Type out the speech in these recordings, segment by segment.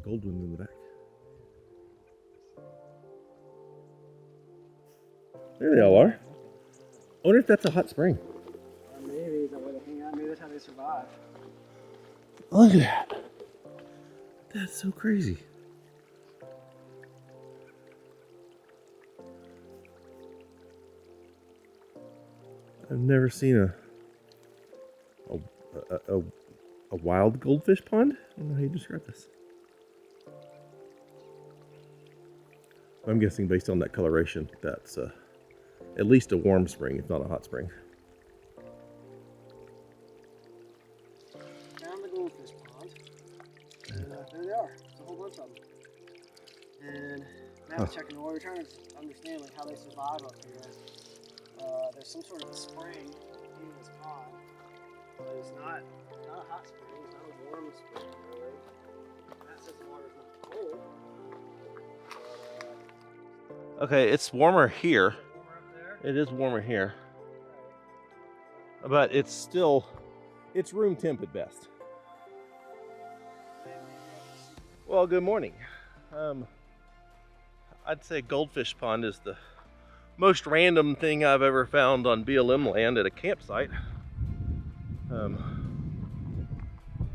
gold ones in the back. There they all are. I wonder if that's a hot spring. Maybe is that where they hang out. Maybe that's how they survive. Look at that. That's so crazy. I've never seen a wild goldfish pond. I don't know how you describe this. I'm guessing based on that coloration, that's at least a warm spring, if not a hot spring. Found the goldfish pond. And there they are. There's a whole bunch of them. And now we're checking. We're trying to understand like how they survive up here. There's some sort of a spring in this pond, but it's not a hot spring. It's not a warm spring. Really. That says the water's not cold. But, Okay, it's warmer here. warmer up there. It is warmer here. But it's room temp at best. Well, good morning. I'd say Goldfish Pond is the most random thing I've ever found on BLM land at a campsite.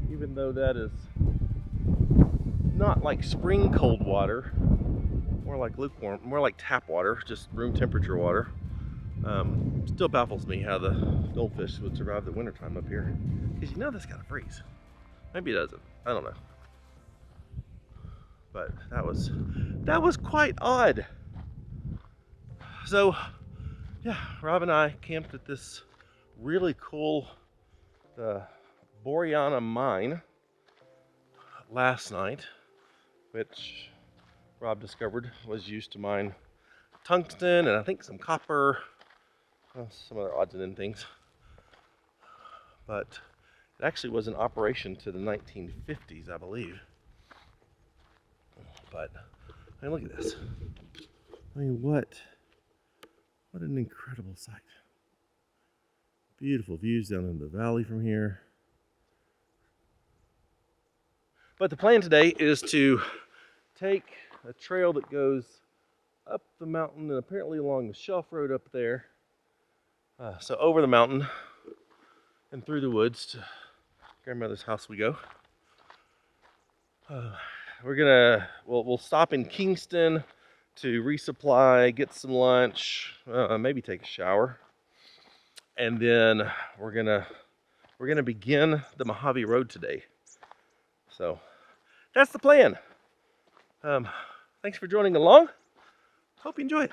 Even though that is not like spring cold water, more like lukewarm, more like tap water, just room temperature water. Still baffles me how the goldfish would survive the wintertime up here. Because you know that's gotta freeze. Maybe it doesn't. I don't know. But that was quite odd. So yeah, Rob and I camped at this really cool Boreana mine last night, which Rob discovered was used to mine tungsten and I think some copper, some other odds and ends things. But it actually was in operation to the 1950s, I believe. But I mean, look at this. I mean, what an incredible sight. Beautiful views down in the valley from here. But the plan today is to take a trail that goes up the mountain and apparently along the Shelf Road up there. So over the mountain and through the woods to grandmother's house we go. We'll stop in Kingston to resupply, get some lunch, maybe take a shower, and then we're gonna begin the Mojave Road today. So that's the plan. Thanks for joining along. Hope you enjoy it.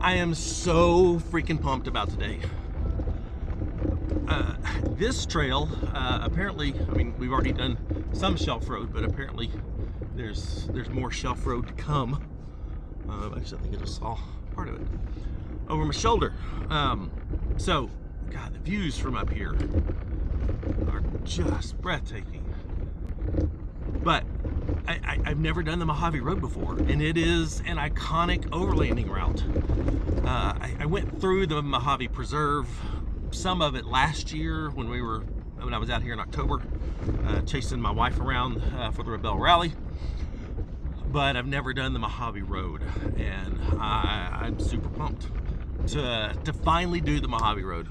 I am so freaking pumped about today. This trail, apparently, I mean, we've already done some shelf road, but apparently there's more shelf road to come. Actually, I think I just saw part of it over my shoulder. So, God, the views from up here are just breathtaking. But I've never done the Mojave Road before, and it is an iconic overlanding route. I went through the Mojave Preserve, some of it last year when I was out here in October, chasing my wife around for the Rebel Rally. But I've never done the Mojave Road, and I'm super pumped to finally do the Mojave Road.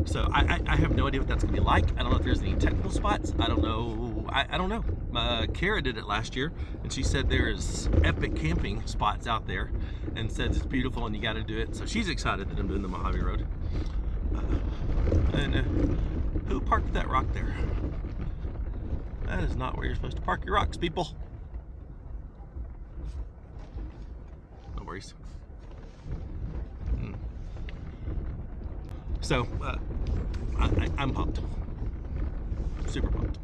So I have no idea what that's gonna be like. I don't know if there's any technical spots. I don't know. I don't know. Kara did it last year, and she said there's epic camping spots out there, and says it's beautiful and you got to do it. So she's excited that I'm doing the Mojave Road. Who parked that rock there? That is not where you're supposed to park your rocks, people. No worries. So, I'm pumped. Super pumped.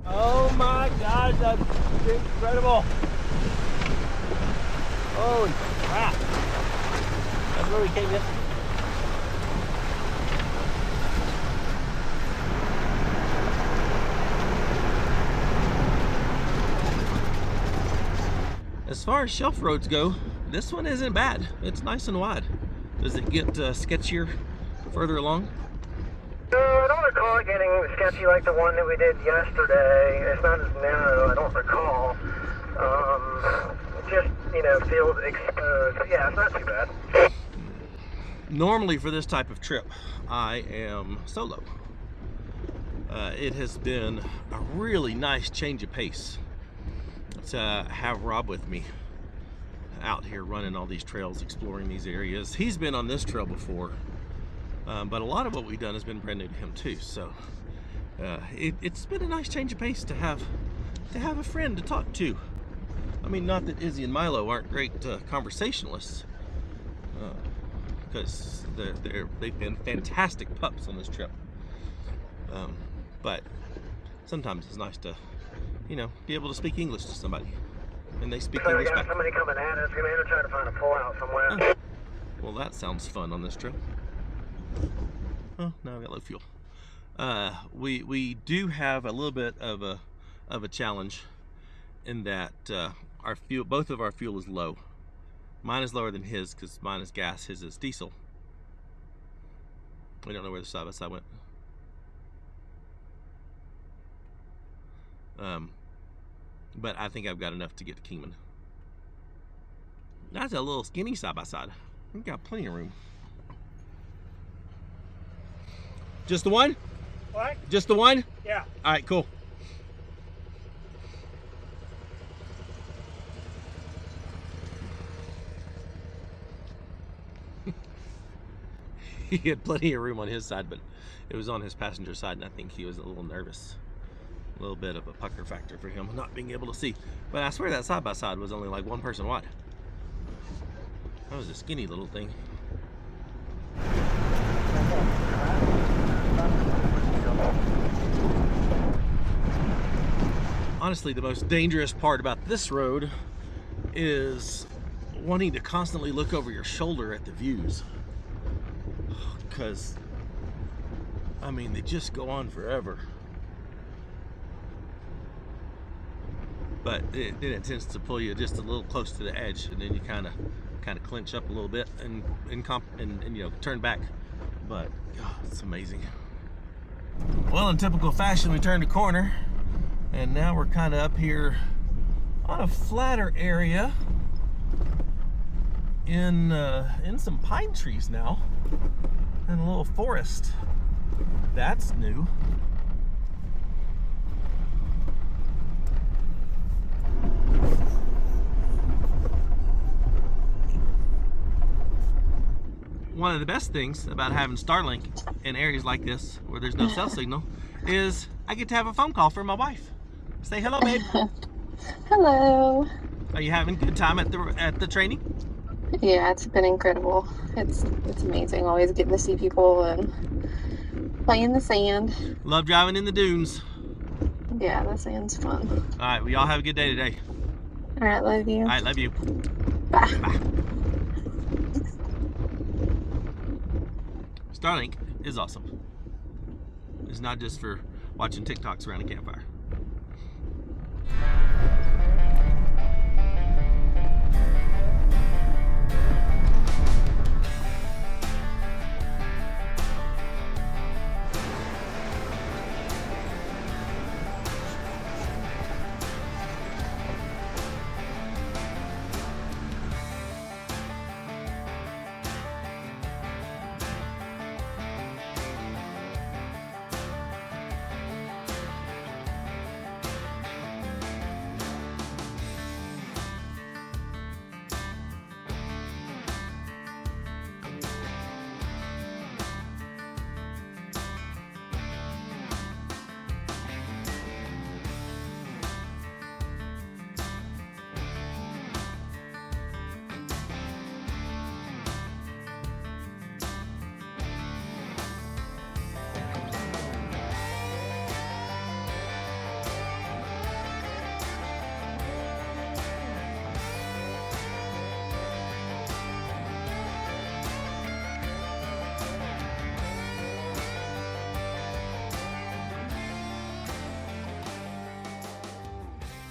Oh my gosh, that's incredible. Holy crap. That's where we came yesterday. As far as shelf roads go, this one isn't bad. It's nice and wide. Does it get sketchier further along? I don't recall it getting sketchy like the one that we did yesterday. It's not as narrow, I don't recall. It just, feels exposed. But yeah, it's not too bad. Normally for this type of trip, I am solo. It has been a really nice change of pace to have Rob with me out here running all these trails, exploring these areas. He's been on this trail before, but a lot of what we've done has been brand new to him too. So it's been a nice change of pace to have a friend to talk to. I mean, not that Izzy and Milo aren't great conversationalists, because they've been fantastic pups on this trip. But sometimes it's nice to, be able to speak English to somebody, and they speak English back. Somebody coming at us. We're going to try to find a pullout somewhere. Oh. Well, that sounds fun on this trip. Oh, now I've got low fuel. We do have a little bit of a challenge in that our fuel, both of our fuel is low. Mine is lower than his because mine is gas, his is diesel. We don't know where the side by side went. But I think I've got enough to get to Kingman. That's a little skinny side by side. We've got plenty of room. Just the one? What? Just the one? Yeah. All right, cool. He had plenty of room on his side, but it was on his passenger side, and I think he was a little nervous. A little bit of a pucker factor for him, not being able to see. But I swear that side by side was only like one person wide. That was a skinny little thing. Honestly, the most dangerous part about this road is wanting to constantly look over your shoulder at the views. Because, I mean, they just go on forever. But then it tends to pull you just a little close to the edge, and then you kind of clinch up a little bit and turn back. But God, it's amazing. Well, in typical fashion, we turned a corner, and now we're kind of up here on a flatter area in some pine trees now, and a little forest. That's new. One of the best things about having Starlink in areas like this where there's no cell signal is I get to have a phone call from my wife. Say hello, babe. Hello. Are you having a good time at the training? Yeah, it's been incredible. It's amazing. Always getting to see people and play in the sand. Love driving in the dunes. Yeah, the sand's fun. All right, we all have a good day today. All right, love you. All right, love you. Bye. Bye. Starlink is awesome. It's not just for watching TikToks around a campfire.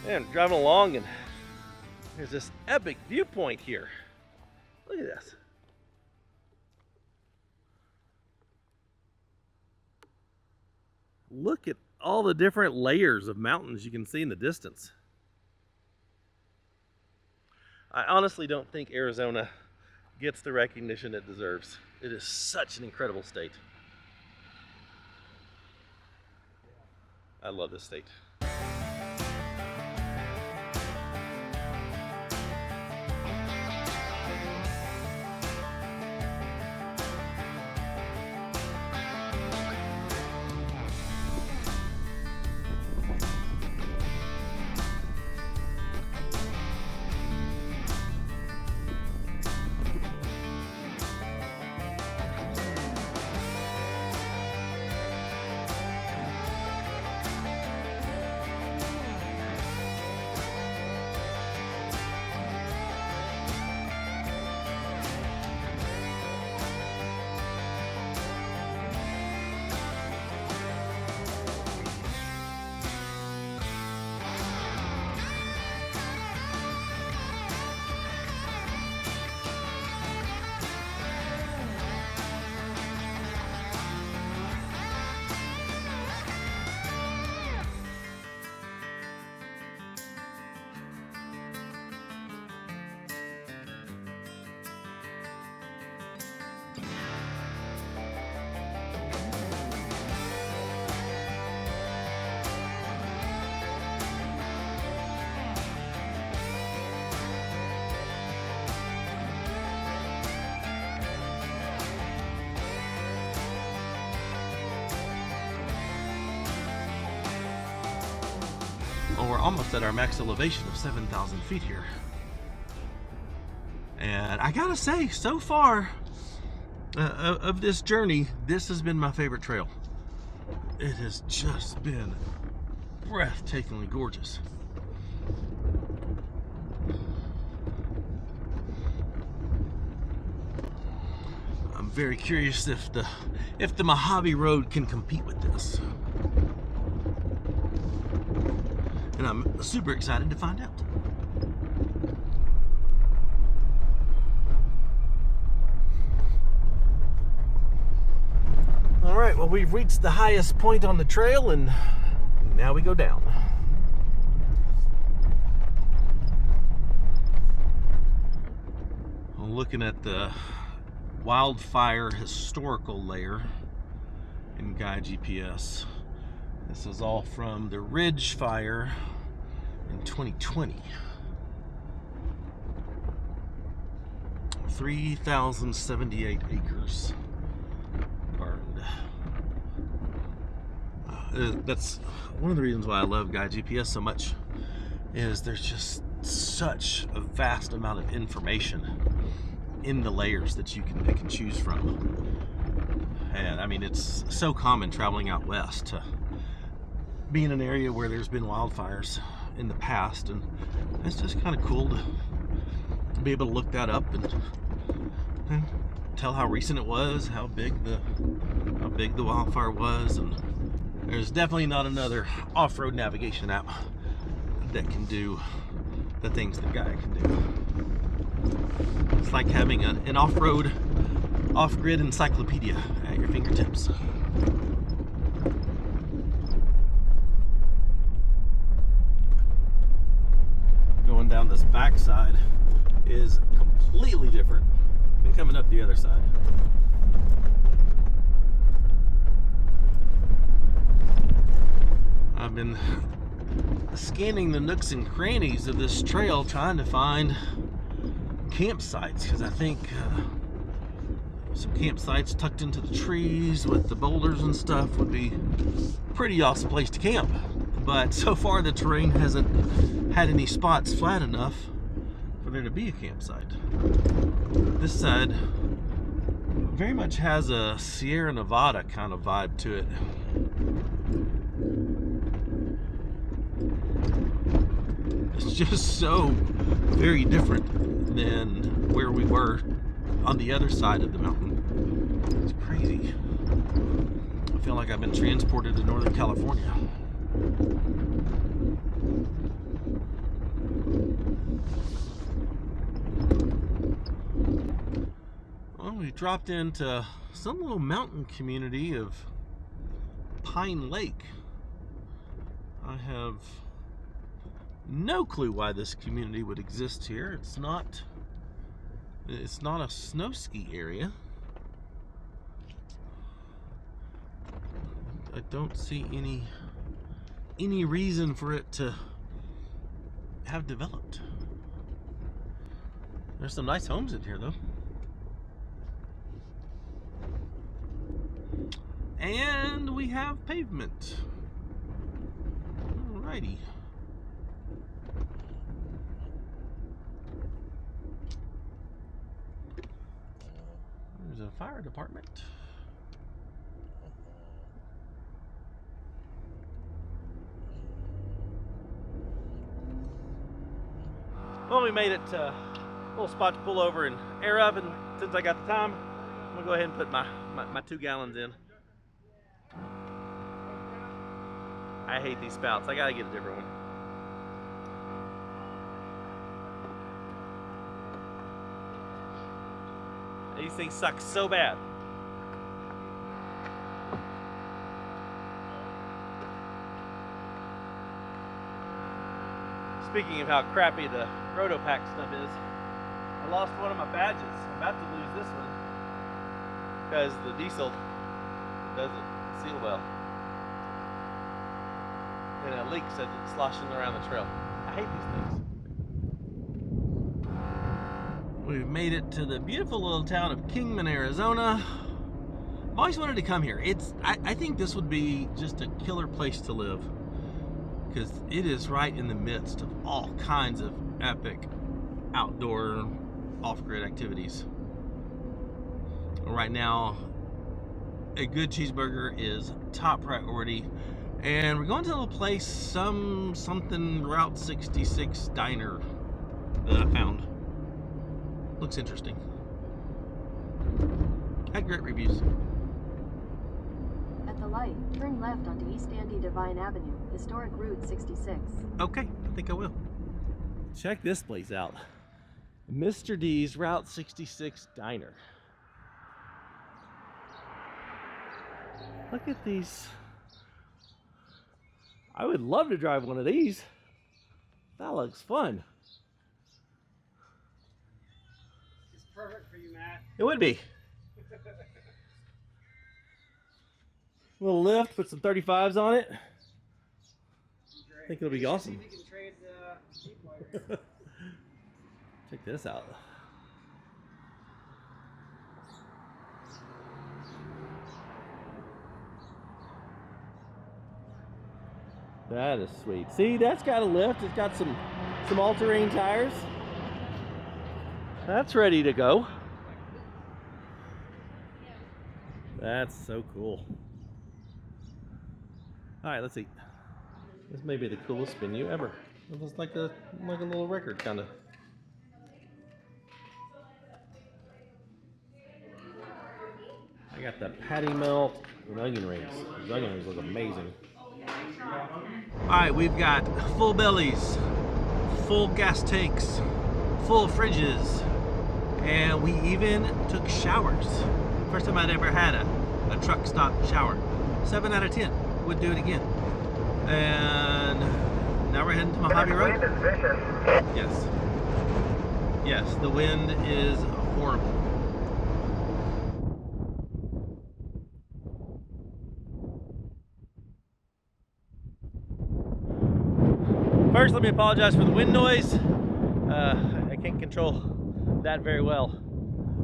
Man, driving along and there's this epic viewpoint here. Look at this. Look at all the different layers of mountains you can see in the distance. I honestly don't think Arizona gets the recognition it deserves. It is such an incredible state. I love this state. Well, we're almost at our max elevation of 7,000 feet here. And I gotta say, so far of this journey, this has been my favorite trail. It has just been breathtakingly gorgeous. I'm very curious if the Mojave Road can compete with this. And I'm super excited to find out. All right, well, we've reached the highest point on the trail and now we go down. I'm looking at the wildfire historical layer in Guide GPS. This is all from the Ridge Fire in 2020. 3,078 acres burned. That's one of the reasons why I love Guide GPS so much, is there's just such a vast amount of information in the layers that you can pick and choose from. And I mean, it's so common traveling out west to be in an area where there's been wildfires in the past, and it's just kind of cool to be able to look that up and tell how recent it was, how big the wildfire was. And there's definitely not another off-road navigation app that can do the things that Gaia can do. It's like having an off-road, off-grid encyclopedia at your fingertips. Going down this backside is completely different than coming up the other side. I've been scanning the nooks and crannies of this trail trying to find campsites, because I think some campsites tucked into the trees with the boulders and stuff would be a pretty awesome place to camp. But so far the terrain hasn't had any spots flat enough for there to be a campsite. This side very much has a Sierra Nevada kind of vibe to it. It's just so very different than where we were on the other side of the mountain. It's crazy. I feel like I've been transported to Northern California. Well, we dropped into some little mountain community of Pine Lake. I have no clue why this community would exist here. It's not a snow ski area. I don't see any reason for it to have developed. There's some nice homes in here though. And we have pavement. Alrighty. There's a fire department. Well, we made it to a little spot to pull over and air up, and since I got the time, I'm gonna go ahead and put my 2 gallons in. I hate these spouts. I gotta get a different one. These things suck so bad. Speaking of how crappy the Rotopack stuff is, I lost one of my badges. I'm about to lose this one because the diesel doesn't seal well. And a leak says it's sloshing around the trail. I hate these things. We've made it to the beautiful little town of Kingman, Arizona. I've always wanted to come here. I think this would be just a killer place to live, because it is right in the midst of all kinds of epic outdoor off-grid activities. Right now, a good cheeseburger is top priority, and we're going to a little place, something Route 66 diner that I found. Looks interesting. Had great reviews. At the light, turn left onto East Andy Devine Avenue, historic Route 66. Okay, I think I will. Check this place out. Mr. D's Route 66 Diner. Look at these. I would love to drive one of these. That looks fun. It's perfect for you, Matt. It would be. A little lift, put some 35s on it. I think it'll be awesome. We can trade the Check this out. That is sweet. See, that's got a lift. It's got some Some all-terrain tires. That's ready to go. That's so cool. All right, let's see. This may be the coolest venue ever. It was like a little record kind of. I got the patty melt and onion rings. Those onion rings look amazing. All right, we've got full bellies, full gas tanks, full fridges, and we even took showers. First time I'd ever had a truck stop shower. 7 out of 10. Would do it again. And now we're heading to Mojave Road. The wind is vicious. Yes. Yes, the wind is horrible. First, let me apologize for the wind noise. I can't control that very well.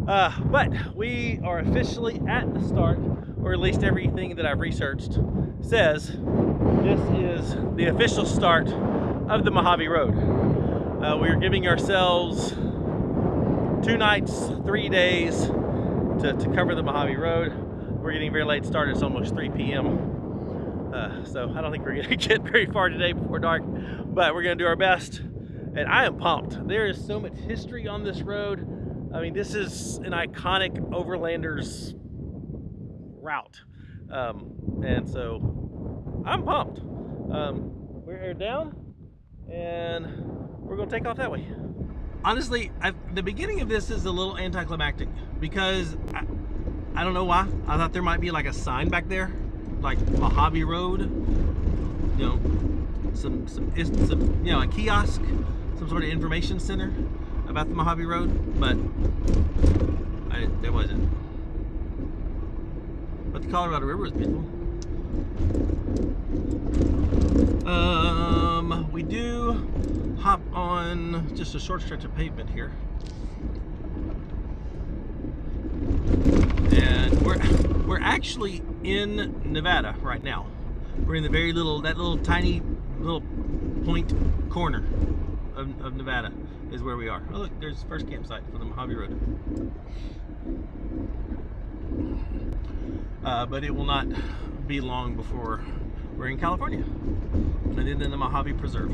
But we are officially at the start, or at least everything that I've researched says this is the official start of the Mojave Road. We are giving ourselves 2 nights, 3 days to cover the Mojave Road. We're getting a very late start. It's almost 3 p.m. So I don't think we're going to get very far today before dark, but we're going to do our best. And I am pumped. There is so much history on this road. I mean, this is an iconic Overlanders route. And so I'm pumped. We're aired down and we're going to take off that way. Honestly, the beginning of this is a little anticlimactic because I don't know why. I thought there might be like a sign back there, like Mojave Road, you know, some you know, a kiosk, some sort of information center about the Mojave Road, but there wasn't. But the Colorado River is beautiful. We do hop on just a short stretch of pavement here, and we're actually in Nevada right now. We're in the very tiny little point corner of Nevada is where we are. Oh look, there's the first campsite for the Mojave Road. But it will not be long before we're in California, and then in the Mojave Preserve.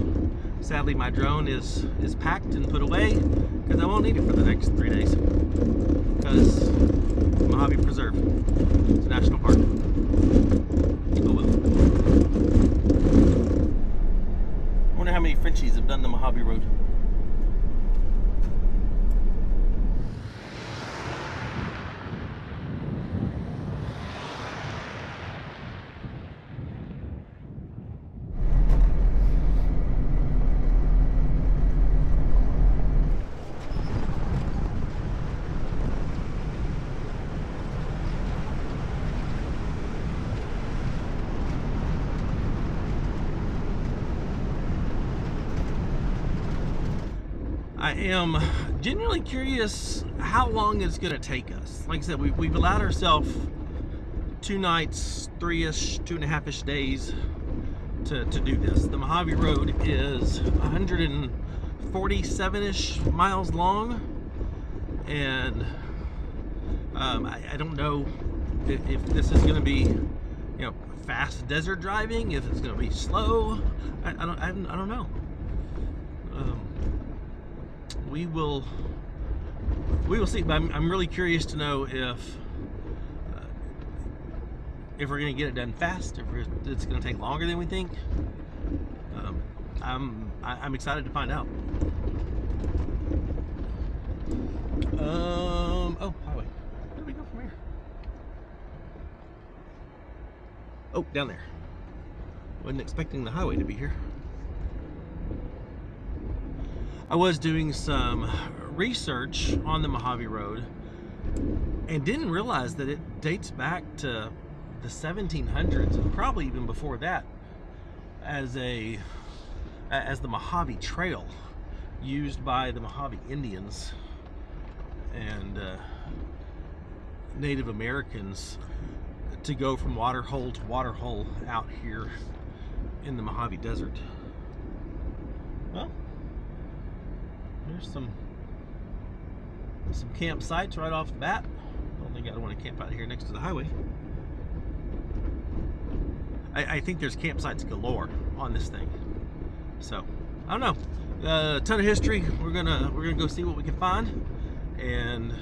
Sadly, my drone is packed and put away because I won't need it for the next 3 days. Because Mojave Preserve, it's a national park. Oh well. I wonder how many Frenchies have done the Mojave Road. I am genuinely curious how long it's going to take us. Like I said, we've allowed ourselves 2 nights, 3-ish, 2.5-ish days to do this. The Mojave Road is 147-ish miles long, and I don't know if this is going to be, you know, fast desert driving, if it's going to be slow. I don't know. We will see, but I'm really curious to know if we're going to get it done fast, if it's going to take longer than we think. I'm excited to find out. Oh, highway. Where do we go from here? Oh, down there. Wasn't expecting the highway to be here. I was doing some research on the Mojave Road and didn't realize that it dates back to the 1700s and probably even before that as the Mojave Trail, used by the Mojave Indians and Native Americans to go from water hole to water hole out here in the Mojave Desert. Well, There's some campsites right off the bat. I don't think I'd want to camp out here next to the highway. I think there's campsites galore on this thing. So I don't know. A ton of history. We're gonna go see what we can find, and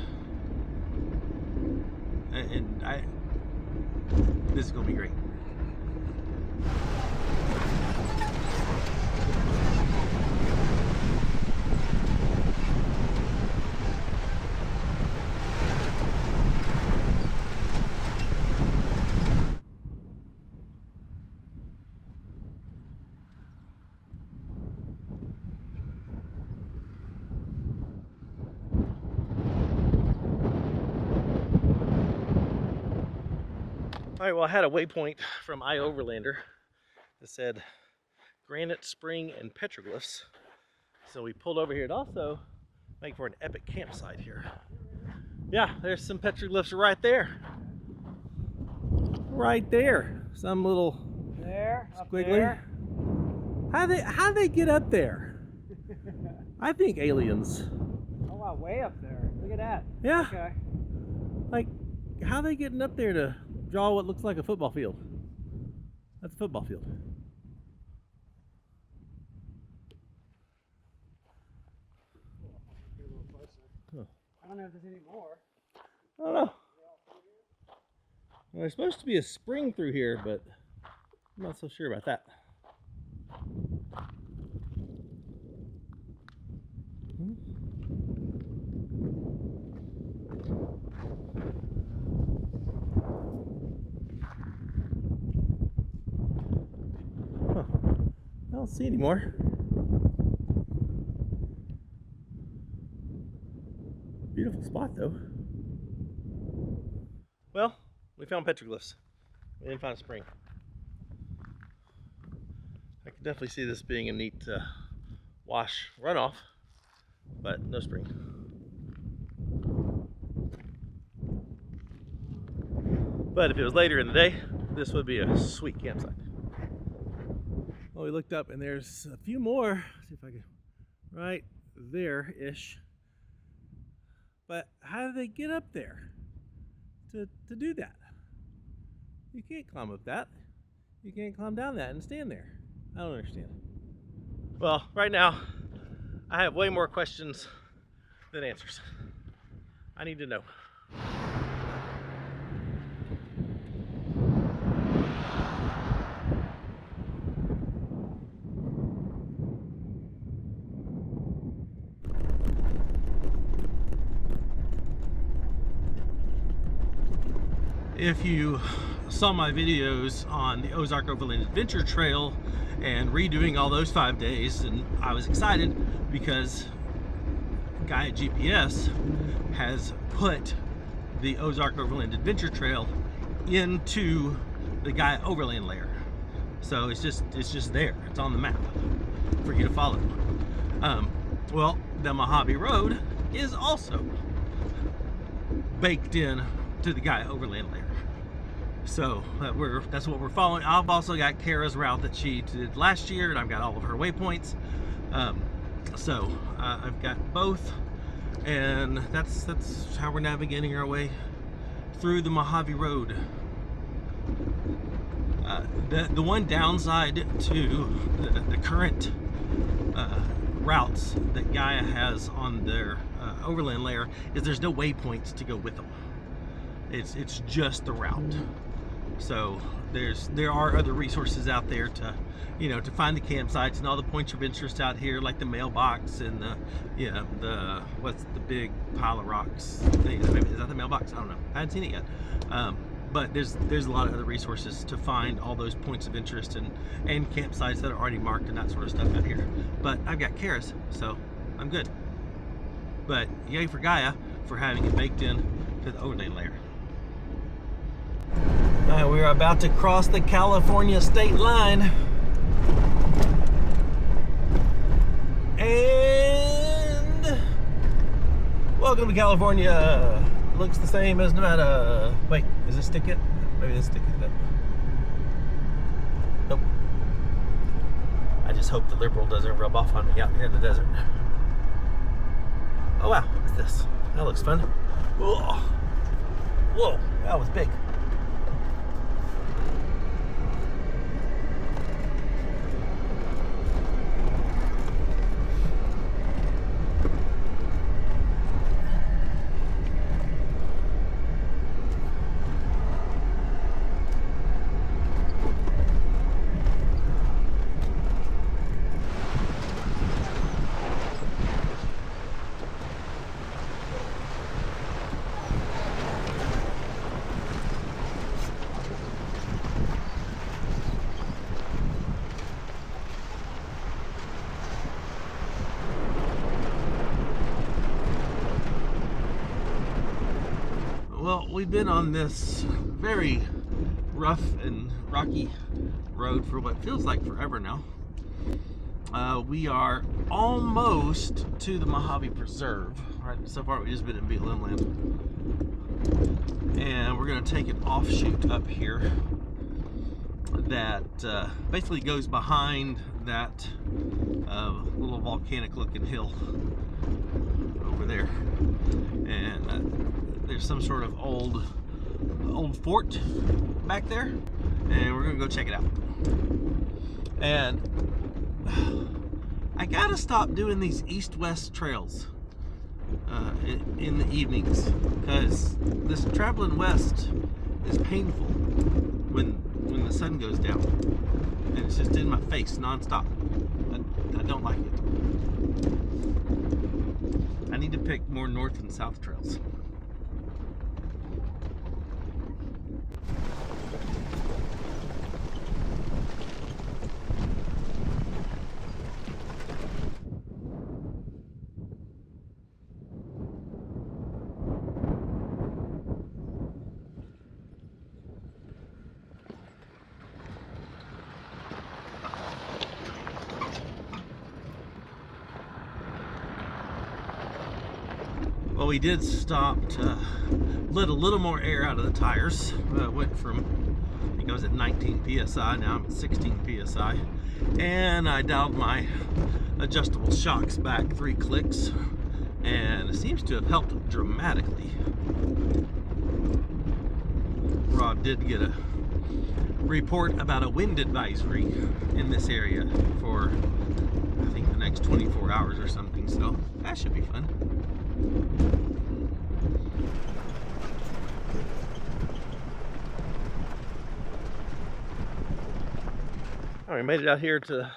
this is gonna be great. All right, well, I had a waypoint from Overlander that said Granite Spring and Petroglyphs. So we pulled over here. It also make for an epic campsite here. Yeah, there's some petroglyphs right there. Right there. Some little There, up squiggly. there. How they get up there? I think aliens. Oh wow, way up there. Look at that. Yeah. Okay. Like, how they getting up there to draw what looks like a football field? That's a football field. Get a little closer. Huh. I don't know if there's any more. I don't know. Well, there's supposed to be a spring through here, but I'm not so sure about that. Huh. I don't see any more. Beautiful spot though. Well, we found petroglyphs. We didn't find a spring. I can definitely see this being a neat wash runoff, but no spring. But if it was later in the day, this would be a sweet campsite. Well, we looked up and there's a few more. Let's see if I can, right there-ish. But how do they get up there to do that? You can't climb up that. You can't climb down that and stand there. I don't understand. Well, right now, I have way more questions than answers. I need to know. If you saw my videos on the Ozark Overland Adventure Trail and redoing all those 5 days, and I was excited because Gaia GPS has put the Ozark Overland Adventure Trail into the Gaia Overland layer. So it's just there. It's on the map for you to follow. Well, the Mojave Road is also baked in to the Gaia Overland layer. So that's what we're following. I've also got Kara's route that she did last year, and I've got all of her waypoints. So I've got both, and that's how we're navigating our way through the Mojave Road. The one downside to the current routes that Gaia has on their overland layer is there's no waypoints to go with them. It's just the route. So there are other resources out there to, to find the campsites and all the points of interest out here, like the mailbox and the what's the big pile of rocks thing? Is that the mailbox? I don't know. I haven't seen it yet. But there's a lot of other resources to find all those points of interest and campsites that are already marked and that sort of stuff out here. But I've got Kara's, so I'm good. But yay for Gaia for having it baked in to the overland layer. We're about to cross the California state line. And welcome to California. Looks the same as Nevada. Wait, is this stick it? Maybe this stick it. Nope. I just hope the liberal doesn't rub off on me out here in the desert. Oh wow, what's this? That looks fun. Whoa, whoa, that was big. Well, we've been on this very rough and rocky road for what feels like forever now. We are almost to the Mojave Preserve. Right, so far we've just been in Overland, and we're going to take an offshoot up here that basically goes behind that little volcanic-looking hill over there, and there's some sort of old fort back there, and we're gonna go check it out. And I gotta stop doing these east-west trails in the evenings, because this traveling west is painful when the sun goes down, and it's just in my face non-stop. I don't like it. I need to pick more north and south trails. Well, we did stop to let a little more air out of the tires. Went from, I think I was at 19 psi, now I'm at 16 psi. And I dialed my adjustable shocks back 3 clicks, and it seems to have helped dramatically. Rod did get a report about a wind advisory in this area for, I think, the next 24 hours or something, so that should be fun. All right, we made it out here to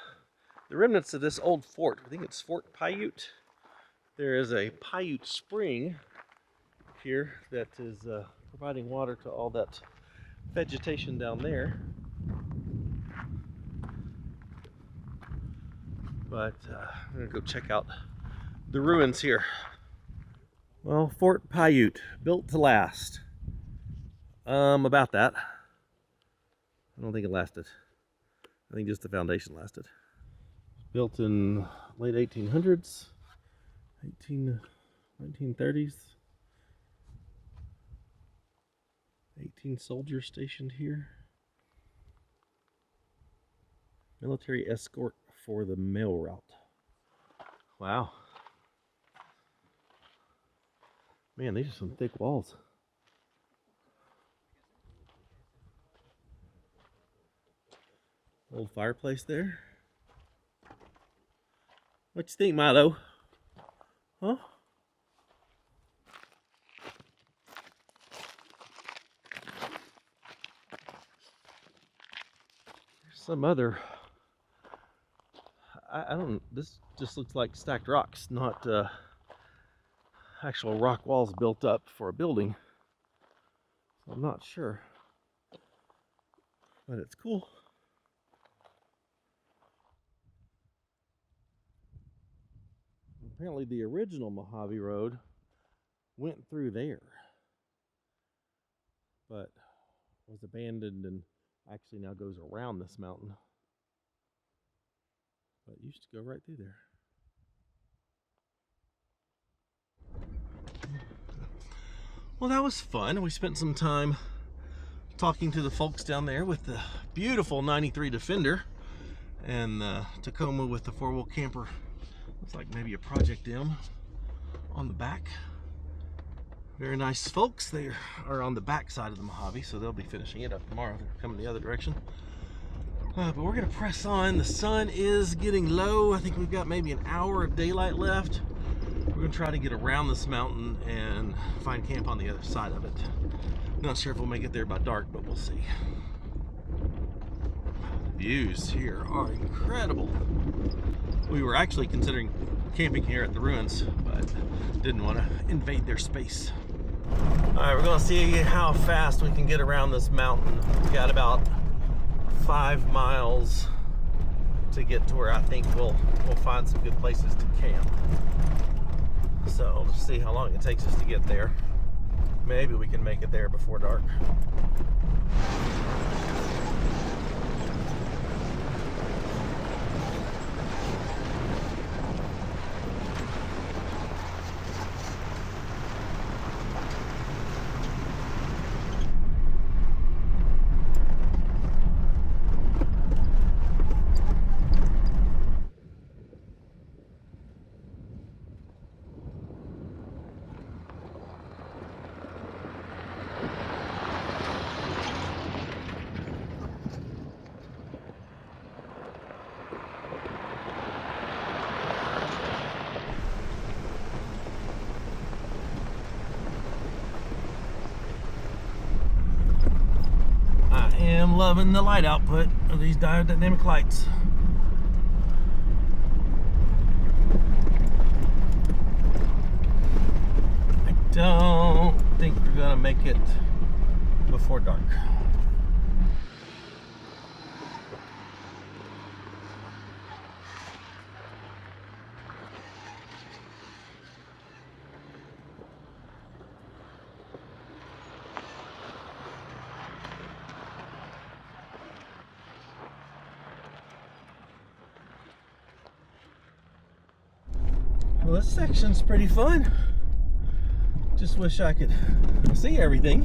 the remnants of this old fort. I think it's Fort Paiute. There is a Paiute spring here that is providing water to all that vegetation down there. But I'm gonna go check out the ruins here. Well, Fort Paiute, built to last. About that. I don't think it lasted. I think just the foundation lasted. Built in late 1800s, 1930s. 18 soldiers stationed here. Military escort for the mail route. Wow. Man, these are some thick walls. Old fireplace there. What you think, Milo? Huh? There's some other. I don't. This just looks like stacked rocks, not actual rock walls built up for a building. So I'm not sure, but it's cool. Apparently the original Mojave Road went through there, but was abandoned and actually now goes around this mountain. But it used to go right through there. Well, that was fun. We spent some time talking to the folks down there with the beautiful 93 Defender and the Tacoma with the 4-wheel camper. Looks like maybe a Project M on the back. Very nice folks. They are on the back side of the Mojave, so they'll be finishing it up tomorrow. They're coming the other direction. But we're gonna press on. The sun is getting low. I think we've got maybe an hour of daylight left. We're gonna try to get around this mountain and find camp on the other side of it. Not sure if we'll make it there by dark, but we'll see. The views here are incredible. We were actually considering camping here at the ruins, but didn't want to invade their space. All right, we're gonna see how fast we can get around this mountain. We got about 5 miles to get to where I think we'll find some good places to camp. So let's see how long it takes us to get there. Maybe we can make it there before dark. I'm loving the light output of these diode dynamic lights. I don't think we're gonna make it before dark. Well, this section's pretty fun. Just wish I could see everything.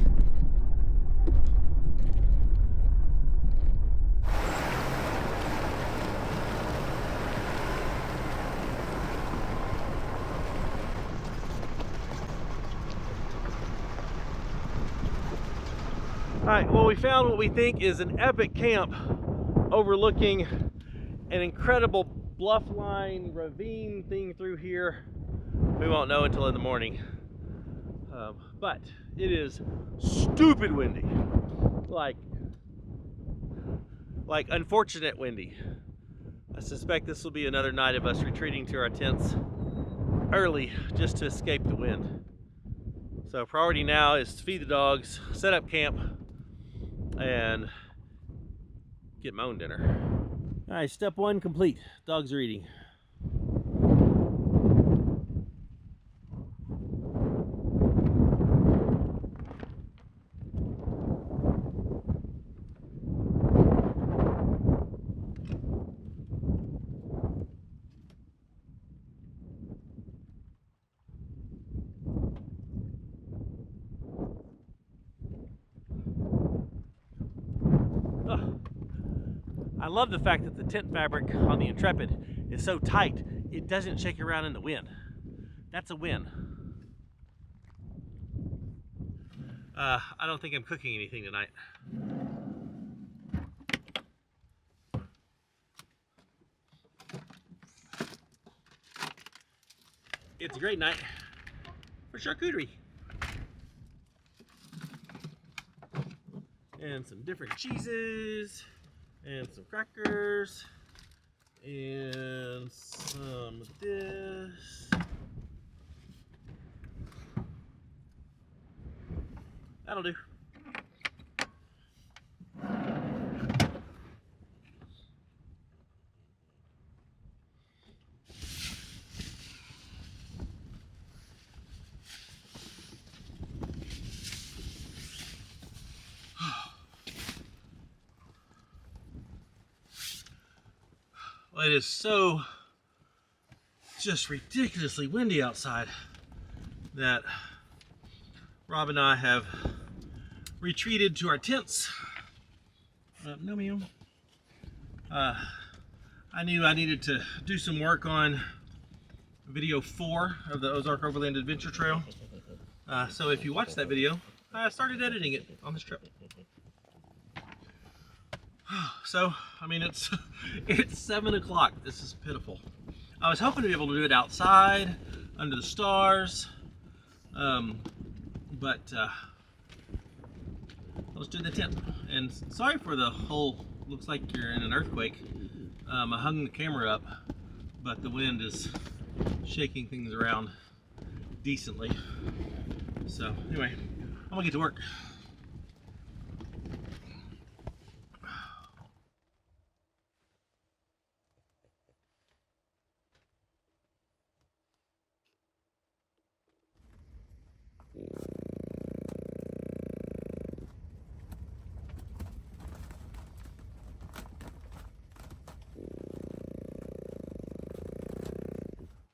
All right, well, we found what we think is an epic camp overlooking an incredible bluff line ravine thing through here. We won't know until in the morning. But it is stupid windy. Like unfortunate windy. I suspect this will be another night of us retreating to our tents early just to escape the wind. So priority now is to feed the dogs, set up camp, and get my own dinner. All right, step one complete. Dogs are eating. I love the fact that the tent fabric on the Intrepid is so tight, it doesn't shake around in the wind. That's a win. I don't think I'm cooking anything tonight. It's a great night for charcuterie. And some different cheeses. And some crackers, and some of this. That'll do. Well, it is so just ridiculously windy outside that Rob and I have retreated to our tents. No, ma'am. I knew I needed to do some work on video 4 of the Ozark Overland Adventure Trail. So if you watched that video, I started editing it on this trip. So, I mean, it's 7 o'clock. This is pitiful. I was hoping to be able to do it outside, under the stars, but let's do the tent. And sorry for the whole, looks like you're in an earthquake. I hung the camera up, but the wind is shaking things around decently. So anyway, I'm gonna get to work.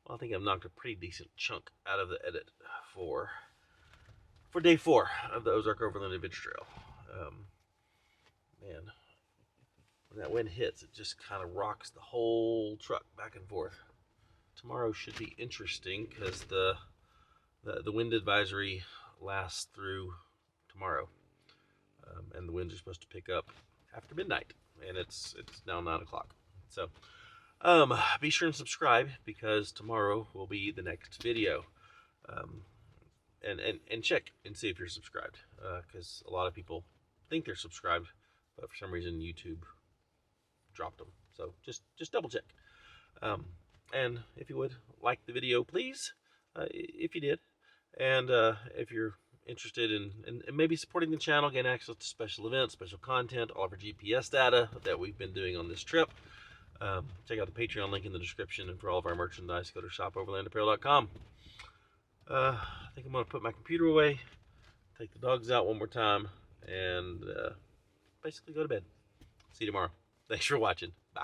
Well, I think I've knocked a pretty decent chunk out of the edit for day 4 of the Ozark Overland Adventure Trail. Man, when that wind hits, it just kind of rocks the whole truck back and forth. Tomorrow should be interesting because the wind advisory lasts through tomorrow, and the winds are supposed to pick up after midnight, and it's now 9 o'clock. So be sure and subscribe because tomorrow will be the next video. And check and see if you're subscribed, because a lot of people think they're subscribed, but for some reason YouTube dropped them. So just double check. And if you would like the video, please, if you did, and if you're interested in maybe supporting the channel, gain access to special events, special content, all of our GPS data that we've been doing on this trip. Check out the Patreon link in the description, and for all of our merchandise, go to shopoverlandapparel.com. I think I'm going to put my computer away, take the dogs out one more time, and basically go to bed. See you tomorrow. Thanks for watching. Bye.